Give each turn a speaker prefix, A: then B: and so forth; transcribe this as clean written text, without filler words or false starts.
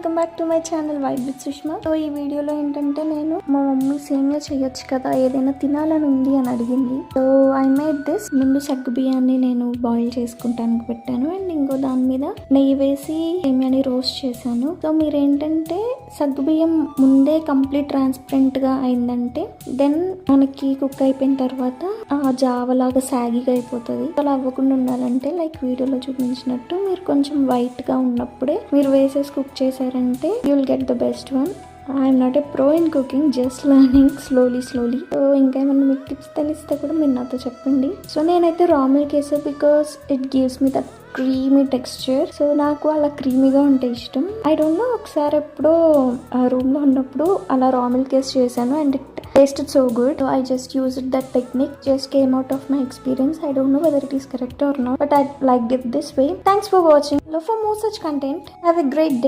A: Welcome back to my channel vibe with Sushma. So ఈ వీడియోలో ఏంటంటే నేను మా మమ్మీ సేమియా చేయొచ్చు కదా, ఏదైనా తినాలని ఉంది అని అడిగింది. So I made this. ముందు సగ్గు బియ్యాన్ని నేను బాయిల్ చేసుకుంటానికి పెట్టాను అండ్ ఇంకో దాని మీద నెయ్యి వేసి సేమియాని రోస్ట్ చేశాను. సో మీరు ఏంటంటే సగ్గు బియ్యం ముందే కంప్లీట్ ట్రాన్స్పరెంట్ గా అయిందంటే దెన్ మనకి కుక్ అయిపోయిన తర్వాత ఆ జావలాగా సాగిగా అయిపోతుంది. అలా అవ్వకుండా ఉండాలంటే లైక్ వీడియోలో చూపించినట్టు మీరు కొంచెం వైట్ గా ఉన్నప్పుడే మీరు వేసేసి కుక్ చేశారంటే you will get the best one. I'm not a pro in cooking, just learning slowly. So ఇంకా ఏమన్నా మీకు టిప్స్ తెలిస్తే కూడా మీరు నాతో చెప్పండి. సో నేనైతే రా మిల్క్ వేసా because it gives me that creamy texture. So నాకు అలా క్రీమీగా ఉంటే ఇష్టం. ఐ డోంట్ నో, ఒకసారి ఎప్పుడో రూమ్లో ఉన్నప్పుడు అలా రా మిల్క్ వేసి చేశాను and it tasted so good. So I just used that technique, just came out of my experience. I don't know whether it is correct or not, but I liked it this way. Thanks for watching. Love for more such content. Have a great day.